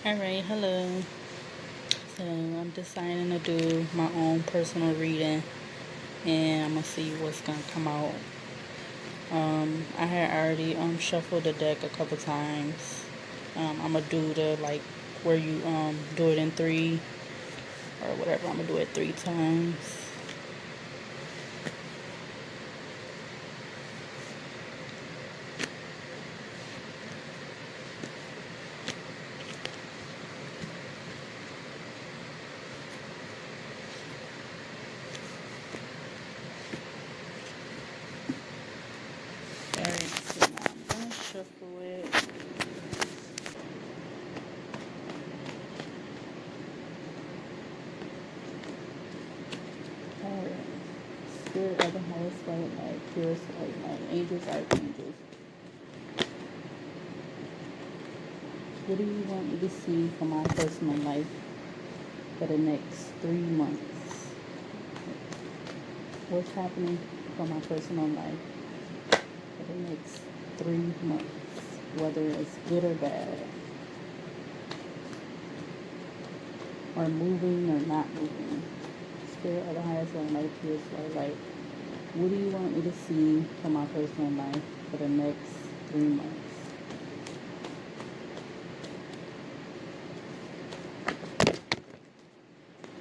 Alright, hello. So I'm deciding to do my own personal reading and I'm gonna see what's gonna come out. I had already shuffled the deck a couple times. I'm gonna do the like where you do it in three or whatever. I'm gonna do it 3 times. Alright, so now I'm gonna shuffle it. Alright. Spirit of the highest light, purest light, angels, archangels. What do you want me to see for my personal life for the next 3 months? What's happening for my personal life for the next 3 months, whether it's good or bad, or moving or not moving? Spirit of the highest light, purest light. What do you want me to see for my personal life for the next 3 months?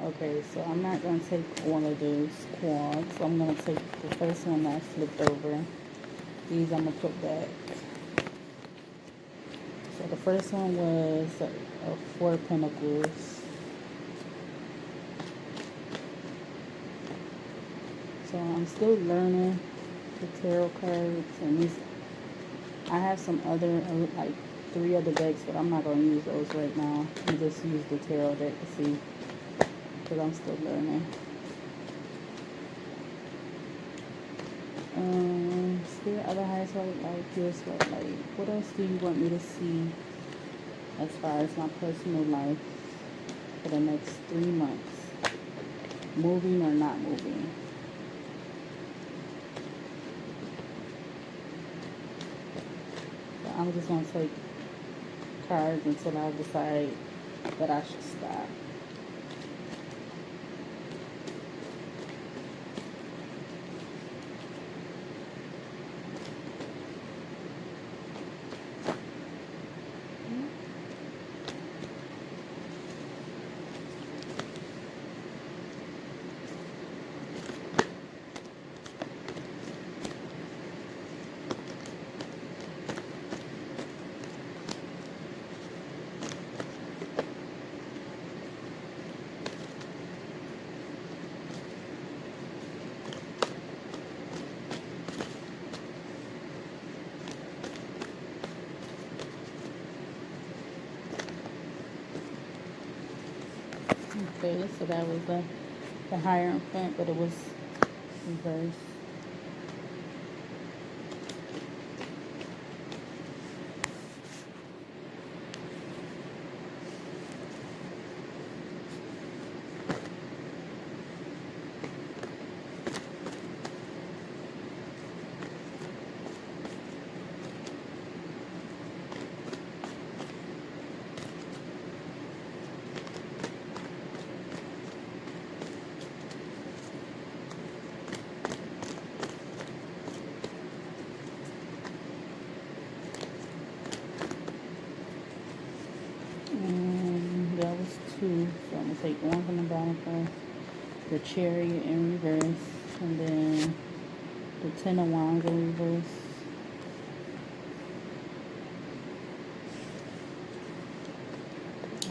Okay, so I'm not going to take one of those quads. I'm going to take the first one that I flipped over. These I'm going to put back. So the first one was a 4 Pinnacles. So I'm still learning the tarot cards, and I have some other, like 3 other decks, but I'm not going to use those right now. I'm just use the tarot deck to see, because I'm still learning. Spirit of the highest light, purest light. What else do you want me to see as far as my personal life for the next 3 months? Moving or not moving? So I'm just going to take cards until I decide that I should stop. Okay, so that was the Hierophant, but it was reversed. That was 2, so I'm going to take one from the bottom first, the Chariot in reverse, and then the Ten of Wands in reverse.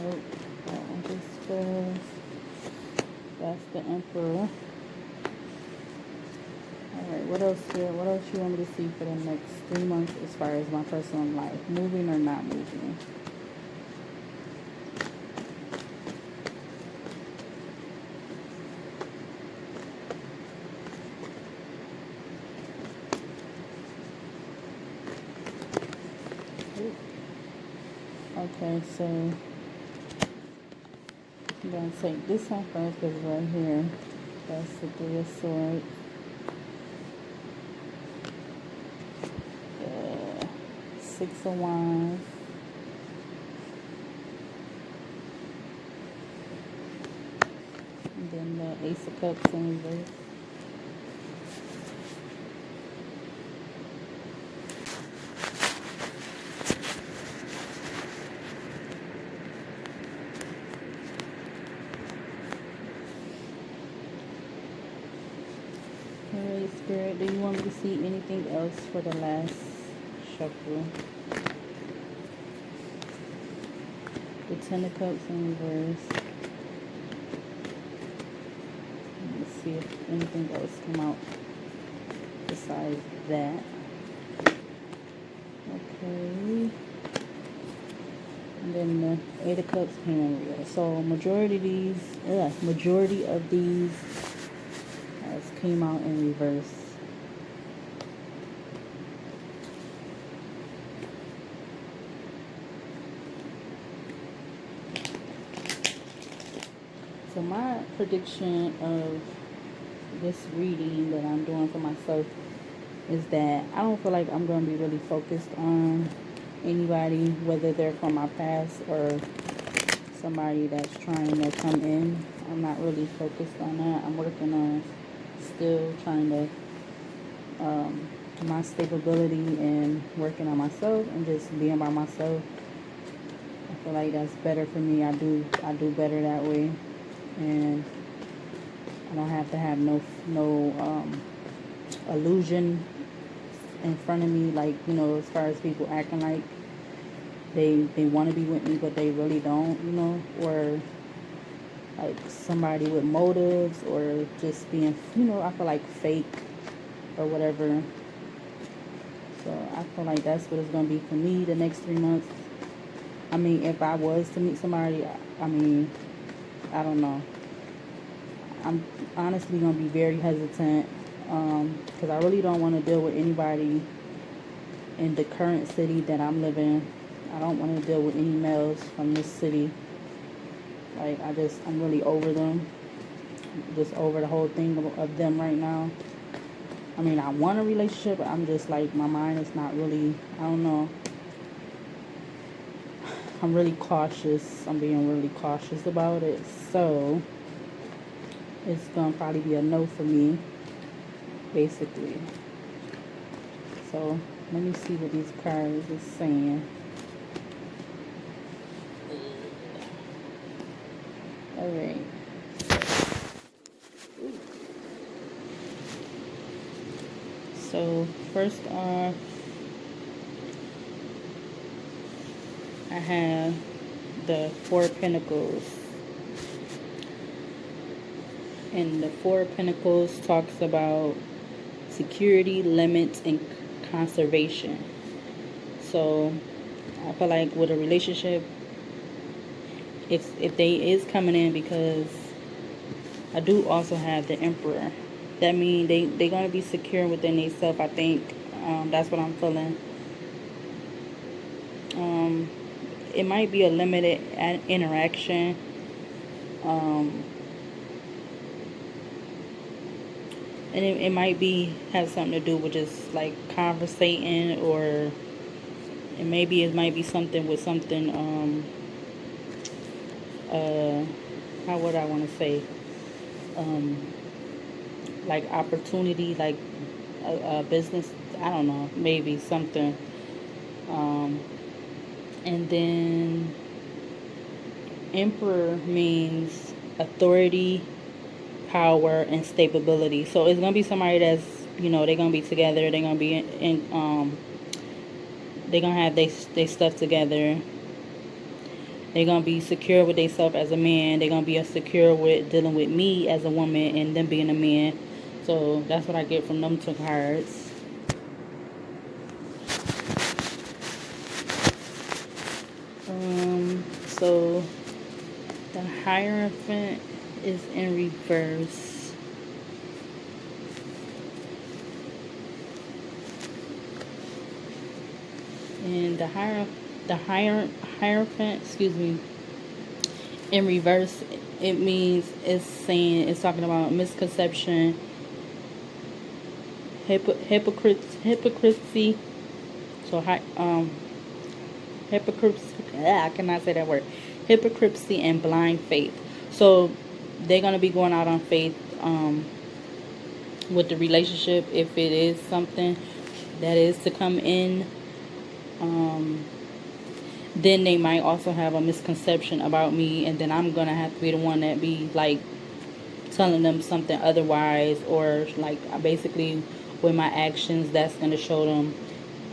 Oh, that one just fell. That's the Emperor. Alright, what else here? What else you want me to see for the next 3 months as far as my personal life? Moving or not moving? Okay, so I'm going to take this one first because it's right here. That's the 3 of Swords. The 6 of Wands. And then the Ace of Cups in reverse. Alright, Spirit, do you want me to see anything else for the last shuffle? The Ten of Cups in reverse. Let's see if anything else come out besides that. Okay. And then the Eight of Cups came in real. So majority of these came out in reverse. So my prediction of this reading that I'm doing for myself is that I don't feel like I'm going to be really focused on anybody, whether they're from my past or somebody that's trying to come in. I'm not really focused on that. I'm working on still trying to my stability and working on myself and just being by myself. I feel like that's better for me. I do better that way, and I don't have to have no illusion in front of me, like, you know, as far as people acting like they want to be with me but they really don't, you know, or like somebody with motives, or just being, you know, I feel like fake or whatever. So I feel like that's what it's going to be for me the next 3 months. I mean, if I was to meet somebody, I mean, I don't know. I'm honestly going to be very hesitant because I really don't want to deal with anybody in the current city that I'm living in. I don't want to deal with any males from this city. Like, I'm really over them. Just over the whole thing of them right now. I mean, I want a relationship, but I'm just like, my mind is not really, I don't know. I'm really cautious. I'm being really cautious about it. So, it's going to probably be a no for me, basically. So, let me see what these cards are saying. Alright. So, first off, I have the Four of Pinnacles. And the Four of Pinnacles talks about security, limits, and conservation. So, I feel like with a relationship, if they is coming in, because I do also have the Emperor. That means they're going to be secure within themselves, I think. That's what I'm feeling. It might be a limited interaction. And it might have something to do with just like conversating, or it might be something with something, how would I want to say, like opportunity, like a business, I don't know, maybe something. And then Emperor means authority, power, and stability. So it's gonna be somebody that's, you know, they're gonna be together. They're gonna be they're gonna have they stuff together. They're gonna be secure with themselves as a man. They're gonna be secure with dealing with me as a woman and them being a man. So that's what I get from them two cards. So the Hierophant is in reverse. And the Hierophant, in reverse, it means it's talking about misconception, hypocrisy. So hypocrisy. I cannot say that word. Hypocrisy and blind faith. So they're going to be going out on faith with the relationship, if it is something that is to come in. Then they might also have a misconception about me, and then I'm going to have to be the one that be like telling them something otherwise, or like basically with my actions that's going to show them,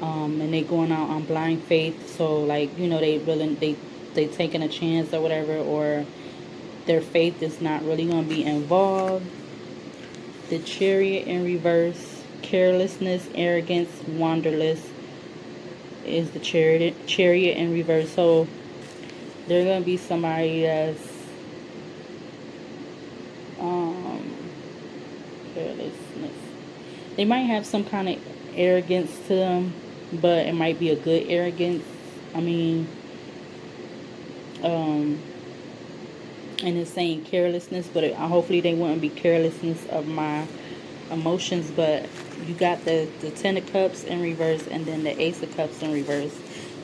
and they going out on blind faith. So like, they taking a chance or whatever, or their faith is not really going to be involved. The Chariot in reverse, carelessness, arrogance, wanderlust is the chariot in reverse. So they're going to be somebody that's carelessness. They might have some kind of arrogance to them, but it might be a good arrogance. I mean, and it's saying carelessness, but hopefully they wouldn't be carelessness of my emotions. But you got the Ten of Cups in reverse, and then the Ace of Cups in reverse,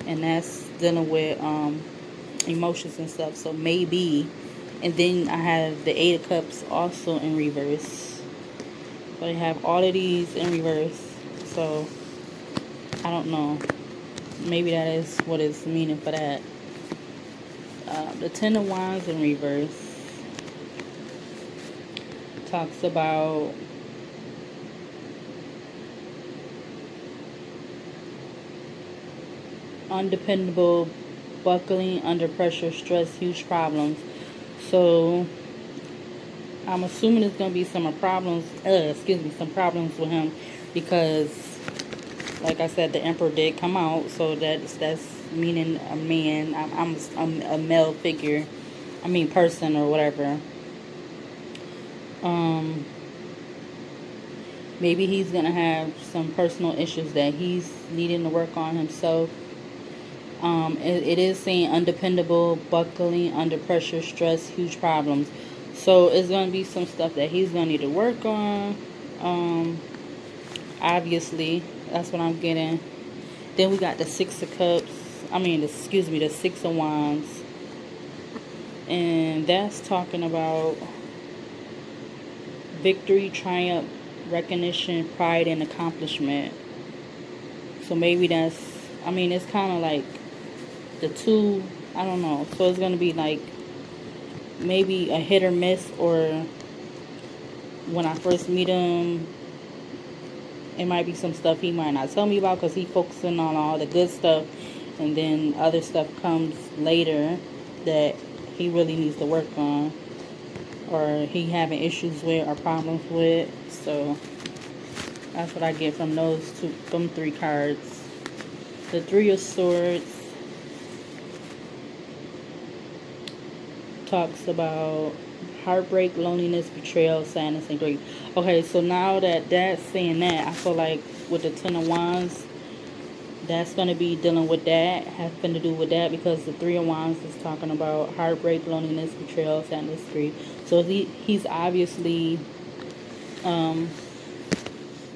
and that's dealing with emotions and stuff. So maybe, and then I have the Eight of Cups also in reverse. So I have all of these in reverse. So I don't know. Maybe that is what it's meaning for that. The Ten of Wands in reverse talks about undependable, buckling under pressure, stress, huge problems. So I'm assuming there's gonna be some problems. Some problems with him, because, like I said, the Emperor did come out, so that's meaning a man. I'm a male figure. I mean, person or whatever. Maybe he's gonna have some personal issues that he's needing to work on himself. It is saying undependable, buckling under pressure, stress, huge problems. So it's going to be some stuff that he's going to need to work on. Obviously, that's what I'm getting. Then we got the Six of Cups. The Six of Wands. And that's talking about victory, triumph, recognition, pride, and accomplishment. So maybe it's kind of like the two, I don't know. So it's going to be like maybe a hit or miss, or when I first meet him, it might be some stuff he might not tell me about because he's focusing on all the good stuff, and then other stuff comes later that he really needs to work on, or he having issues with or problems with. So that's what I get from them three cards. The Three of Swords talks about heartbreak, loneliness, betrayal, sadness, and grief. Okay, so now that's saying that, I feel like with the Ten of Wands, that's going to be dealing with that, having to do with that, because the Three of Wands is talking about heartbreak, loneliness, betrayal, sadness, grief. So he's obviously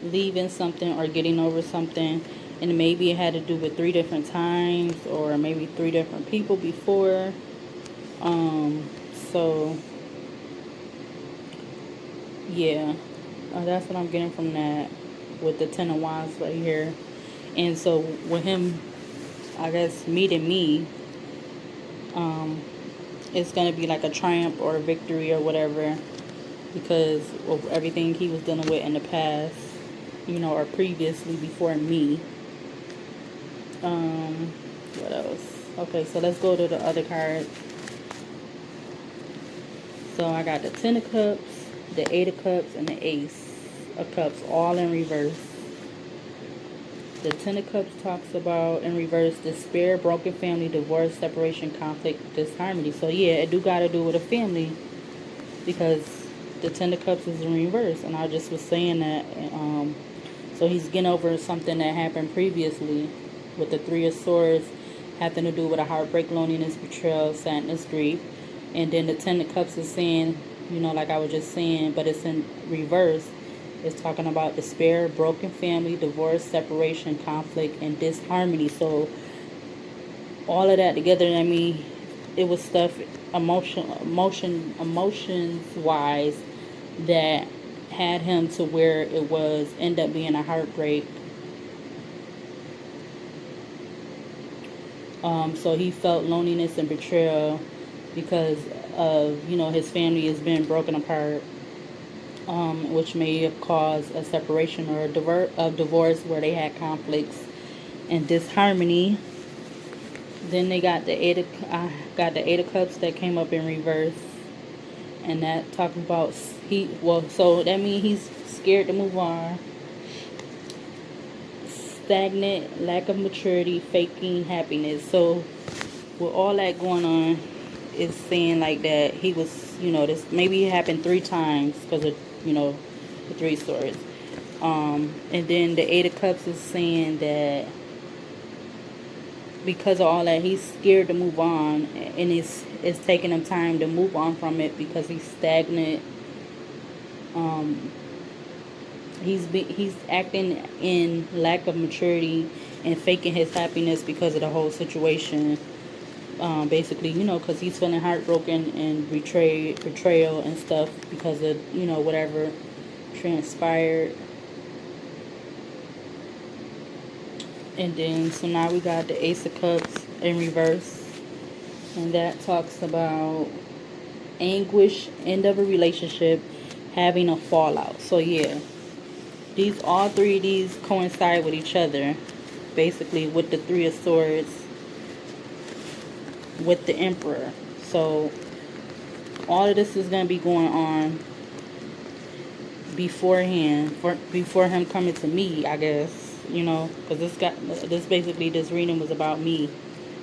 leaving something or getting over something, and maybe it had to do with 3 different times, or maybe 3 different people before. So yeah, that's what I'm getting from that with the Ten of Wands right here. And so with him, I guess, meeting me, it's going to be like a triumph or a victory or whatever, because of everything he was dealing with in the past, or previously before me. What else? Okay, so let's go to the other card. So I got the Ten of Cups, the Eight of Cups, and the Ace of Cups, all in reverse. The Ten of Cups talks about, in reverse, despair, broken family, divorce, separation, conflict, disharmony. So yeah, it do got to do with a family, because the Ten of Cups is in reverse. And I just was saying that. So he's getting over something that happened previously with the Three of Swords, having to do with a heartbreak, loneliness, betrayal, sadness, grief. And then the Ten of Cups is saying, like I was just saying, but it's in reverse. It's talking about despair, broken family, divorce, separation, conflict, and disharmony. So all of that together, it was stuff emotions wise that had him to where it was end up being a heartbreak. So he felt loneliness and betrayal because of, his family has been broken apart, which may have caused a separation or a divorce where they had conflicts and disharmony. Then they got the Eight of Cups that came up in reverse, and that talking about so that means he's scared to move on, stagnant, lack of maturity, faking happiness. So with all that going on, it's saying like that he was, this maybe it happened 3 times because of, the 3 swords. And then the Eight of Cups is saying that because of all that, he's scared to move on, and it's taking him time to move on from it because he's stagnant. He's acting in lack of maturity and faking his happiness because of the whole situation. Basically, because he's feeling heartbroken and betrayal and stuff because of, whatever transpired. And then, so now we got the Ace of Cups in reverse. And that talks about anguish, end of a relationship, having a fallout. So yeah, all 3 of these coincide with each other. Basically with the 3 of Swords, with the Emperor. So all of this is going to be going on beforehand, before him coming to me, I guess. Because this reading was about me,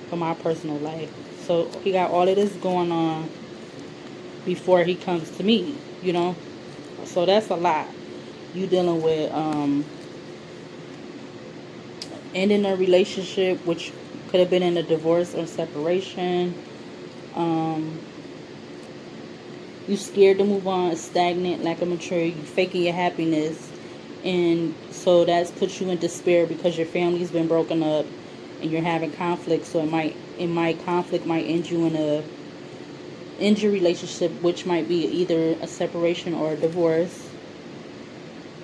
for my personal life. So he got all of this going on before he comes to me, So that's a lot. You dealing with ending a relationship, which could have been in a divorce or separation. You scared to move on, stagnant, lack of maturity, you faking your happiness. And so that's put you in despair because your family's been broken up and you're having conflict. So conflict might end you in a injury relationship, which might be either a separation or a divorce.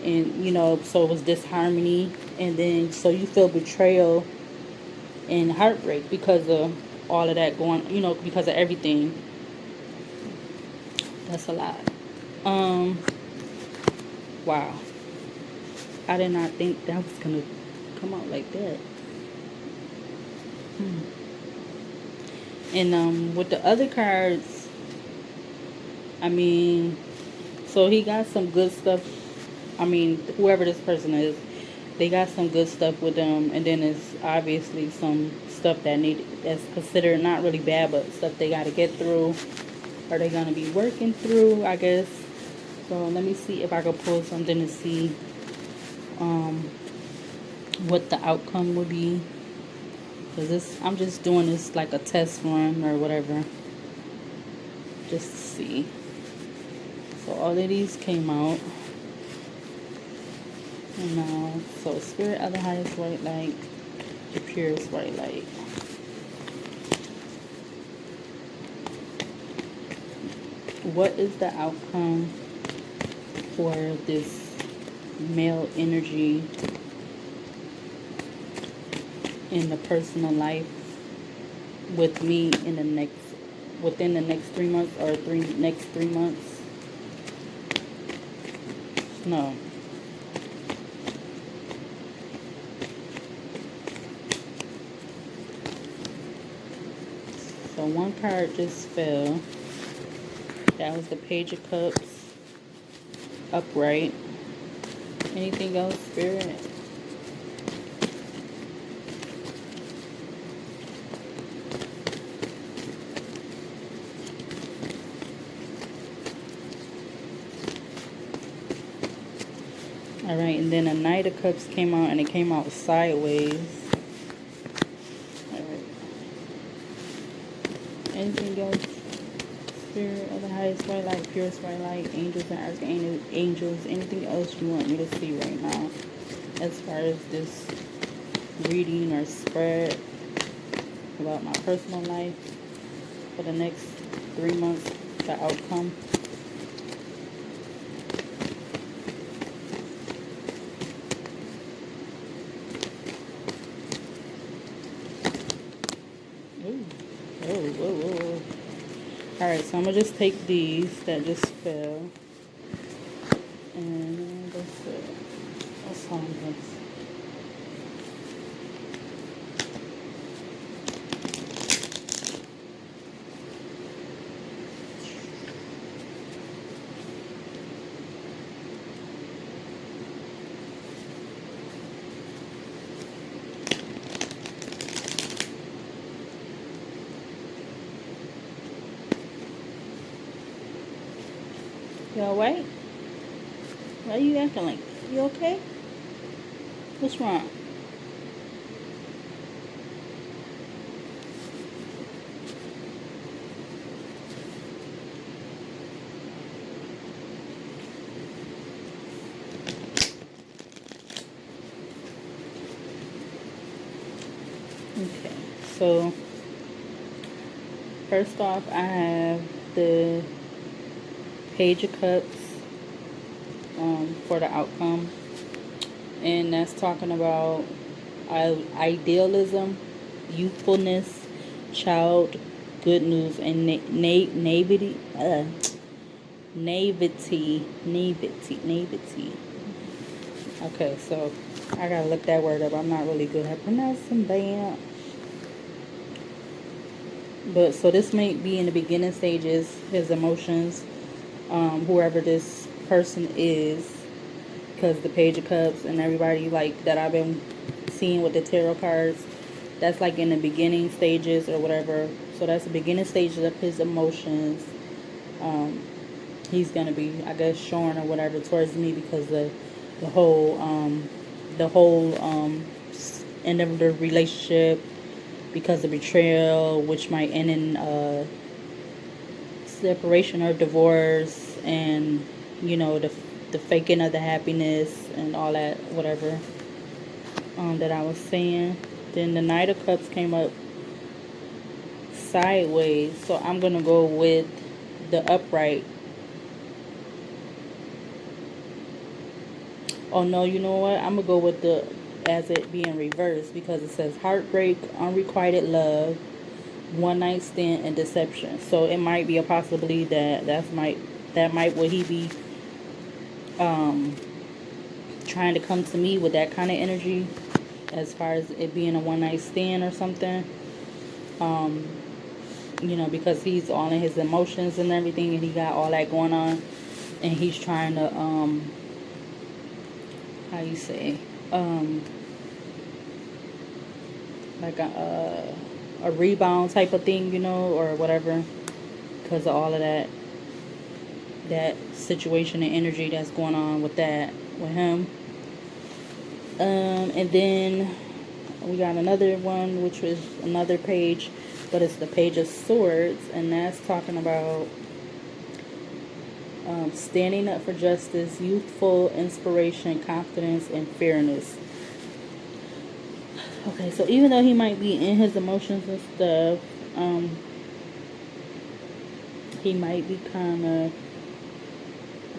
And so it was disharmony, and then so you feel betrayal and heartbreak because of all of that going, because of everything. That's a lot. Wow. I did not think that was gonna come out like that. And with the other cards, so he got some good stuff. Whoever this person is, they got some good stuff with them, and then it's obviously some stuff that's considered not really bad, but stuff they got to get through, or they're gonna be working through, I guess. So let me see if I can pull something to see what the outcome would be, because I'm just doing this like a test run or whatever, just to see. So all of these came out. And now, so Spirit of the highest white light, the purest white light. What is the outcome for this male energy in the personal life with me within the next 3 months, or next 3 months? No. So one card just fell. That was the Page of Cups, upright. Anything else, Spirit? Alright, and then a Knight of Cups came out, and it came out sideways. Alright. Anything else? Spirit of the highest white light, purest white light, angels and archangels, anything else you want me to see right now as far as this reading or spread about my personal life? for the next 3 months, the outcome. Ooh. Whoa, whoa, whoa. Alright, so I'm going to just take these that just fell. And that's it. That's all I'm going to. You alright? Why are you acting like that? You okay? What's wrong? Okay, so first off, I have the Page of Cups for the outcome, and that's talking about idealism, youthfulness, child, good news, and naivety. Okay, so I gotta look that word up. I'm not really good at pronouncing that. But so this may be in the beginning stages, his emotions, whoever this person is, because the Page of Cups and everybody like that I've been seeing with the tarot cards, that's like in the beginning stages or whatever. So that's the beginning stages of his emotions. He's gonna be, I guess, showing or whatever towards me because the whole end of the relationship, because of betrayal, which might end in separation or divorce, and you know the faking of the happiness and all that whatever that I was saying. Then the Knight of Cups came up sideways, so I'm gonna go with the upright. Oh no, you know what? I'm gonna go with the as it being reversed because it says heartbreak, unrequited love, one night stand, and deception. So it might be a possibility that might would he be trying to come to me with that kind of energy as far as it being a one night stand or something. You know, because he's all in his emotions and everything, and he got all that going on, and he's trying to how you say like a rebound type of thing, you know, or whatever, because of all of that situation and energy that's going on with him. And then we got another one, which was another page, but it's the Page of Swords, and that's talking about standing up for justice, youthful inspiration, confidence, and fairness. Okay, so even though he might be in his emotions and stuff, he might be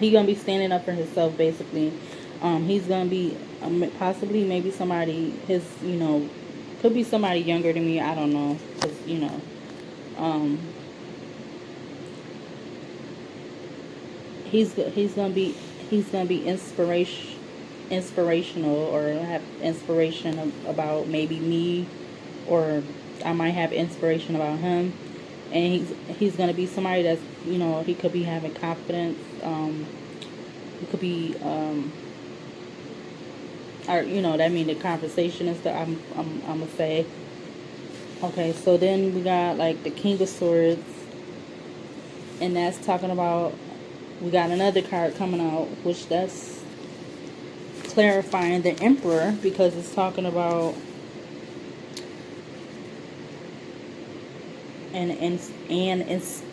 he gonna be standing up for himself, basically. He's gonna be possibly maybe somebody could be somebody younger than me. I don't know, cause he's gonna be inspirational, or have inspiration about maybe me, or I might have inspiration about him, and he's gonna be somebody that's he could be having confidence. He could be or that mean the conversation and stuff. I'm gonna say. Okay, so then we got like the King of Swords, and that's talking about, we got another card coming out, which that's clarifying the Emperor, because it's talking about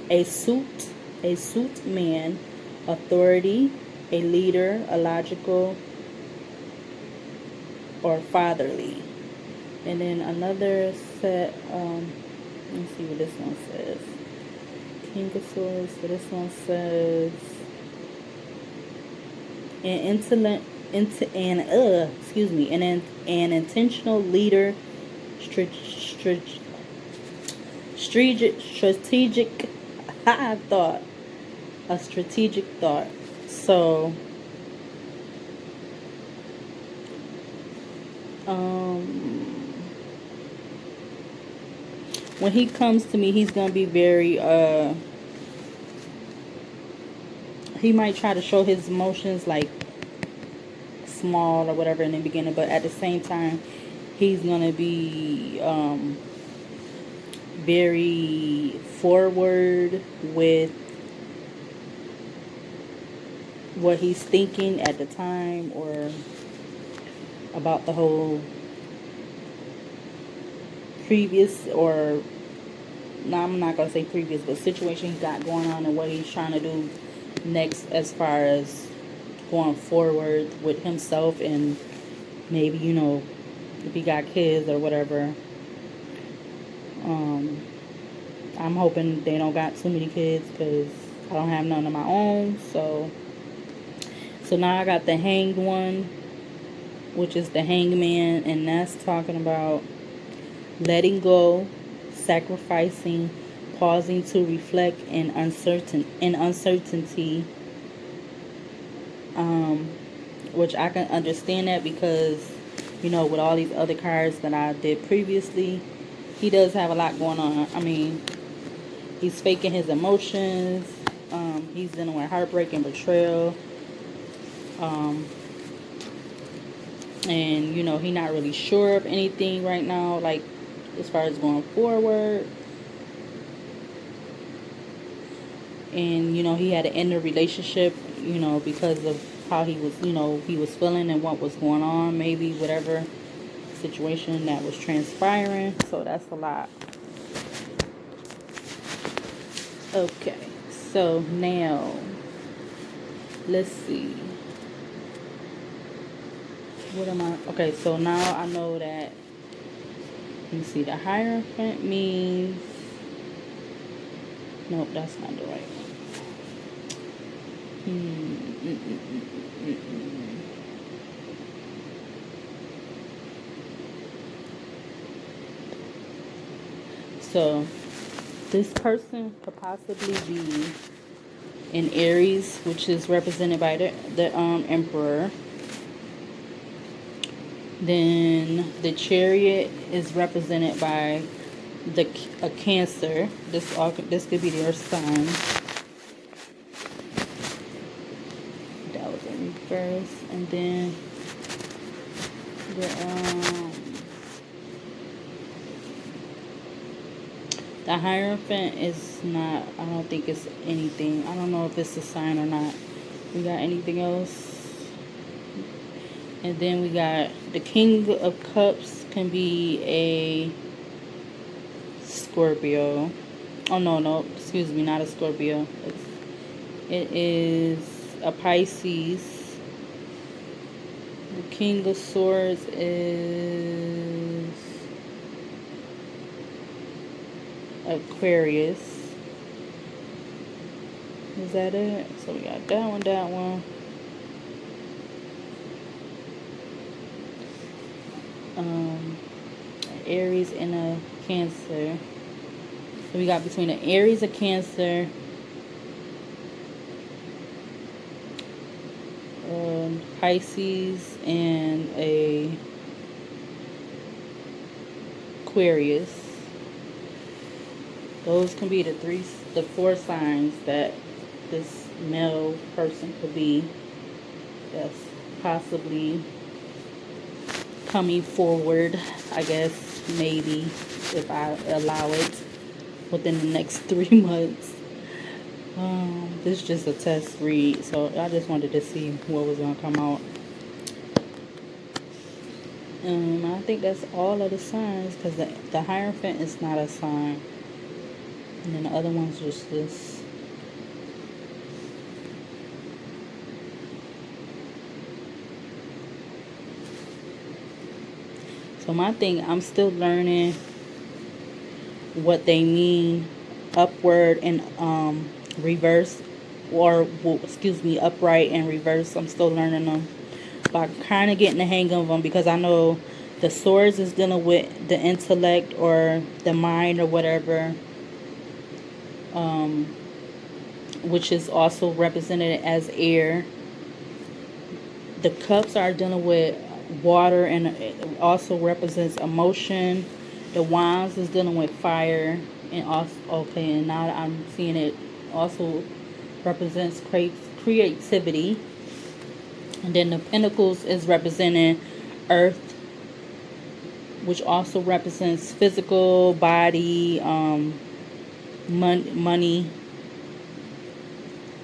a suit man, authority, a leader, a logical or fatherly. And then another set, let's see what this one says. King of Swords. So this one says an intellect, an intentional leader, strategic. I thought a strategic thought. So, when he comes to me, he's gonna be very he might try to show his emotions like small or whatever in the beginning, but at the same time he's gonna be very forward with what he's thinking at the time, or about the whole previous, or no, I'm not gonna say previous, but situation he got going on and what he's trying to do next as far as going forward with himself, and maybe, you know, if he got kids or whatever. I'm hoping they don't got too many kids, because I don't have none of my own. So now I got the hanged one, which is the hangman, and that's talking about letting go, sacrificing, pausing to reflect in uncertainty. Which I can understand that, because, you know, with all these other cards that I did previously, he does have a lot going on. I mean, he's faking his emotions. He's dealing with heartbreak and betrayal. And, you know, he's not really sure of anything right now, like, as far as going forward. And, you know, he had to end the relationship, you know, because of how he was, you know, he was feeling and what was going on, maybe whatever situation that was transpiring. So that's a lot. Okay, so now let's see, what am I, okay, so now I know that, let me see, the Hierophant means, nope, that's not the right one. So this person could possibly be in Aries, which is represented by the Emperor. Then the Chariot is represented by a Cancer. This could be their sign. That was in reverse. And then the Hierophant is not, I don't think it's anything. I don't know if it's a sign or not. We got anything else? And then we got the King of Cups can be a Scorpio. Oh, no, excuse me, not a Scorpio. It is a Pisces. The King of Swords is Aquarius. Is that it? So we got that one. Aries and a Cancer. So we got between an Aries, a Cancer, Pisces, and a Aquarius. Those can be the four signs that this male person could be, that's possibly coming forward, I guess, maybe, if I allow it, within the next 3 months. This is just a test read, so I just wanted to see what was going to come out. I think that's all of the signs, because the Hierophant is not a sign. And then the other one's just this. So my thing, I'm still learning what they mean upward and reverse, or well, excuse me, upright and reverse. I'm still learning them, but I'm kind of getting the hang of them, because I know the swords is dealing with the intellect or the mind or whatever, which is also represented as air. The cups are dealing with water, and it also represents emotion. The wands is dealing with fire, and also, okay, and now I'm seeing it also represents creativity. And then the Pinnacles is representing earth, which also represents physical body, money.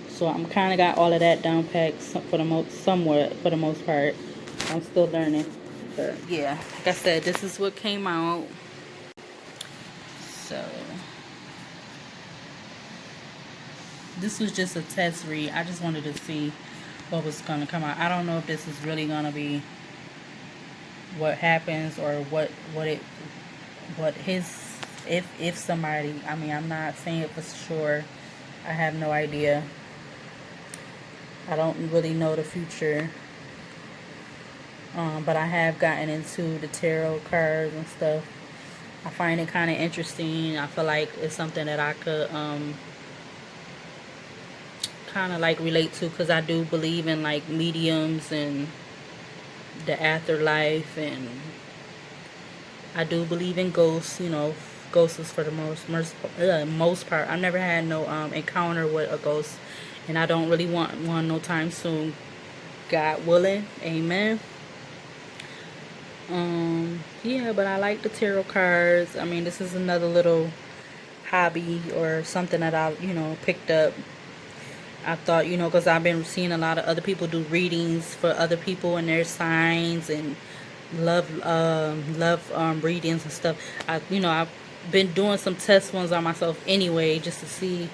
So I'm kind of got all of that down packed for the most part. I'm still learning, but yeah, like I said, this is what came out. So this was just a test read. I just wanted to see what was gonna come out. I don't know if this is really gonna be what happens, or what his, if somebody, I mean, I'm not saying it for sure. I have no idea. I don't really know the future. But I have gotten into the tarot cards and stuff. I find it kind of interesting. I feel like it's something that I could kind of like relate to, because I do believe in like mediums and the afterlife, and I do believe in ghosts. You know, ghosts for the most part. I never had no encounter with a ghost, and I don't really want one no time soon. God willing, amen. Yeah, but I like the tarot cards. I mean, this is another little hobby or something that I, picked up. I thought, because I've been seeing a lot of other people do readings for other people and their signs, and love readings and stuff. I've been doing some test ones on myself anyway, just to see.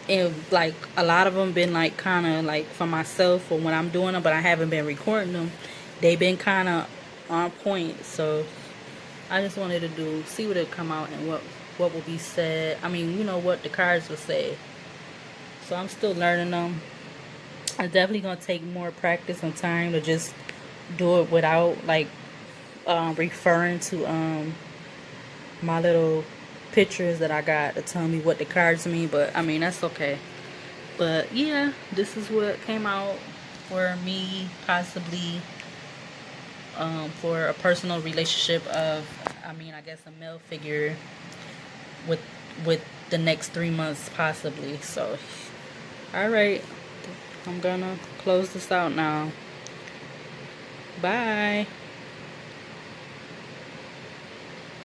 And like a lot of them been like kind of like for myself or when I'm doing them, but I haven't been recording them. They've been kind of on point, so I just wanted to see what would come out and what will be said. I mean, what the cards will say. So I'm still learning them. I'm definitely gonna take more practice and time to just do it without like referring to my little pictures that I got to tell me what the cards mean. But I mean, that's okay. But yeah, this is what came out for me, possibly for a personal relationship of, I guess a male figure with the next 3 months possibly. So alright, I'm gonna close this out now. Bye.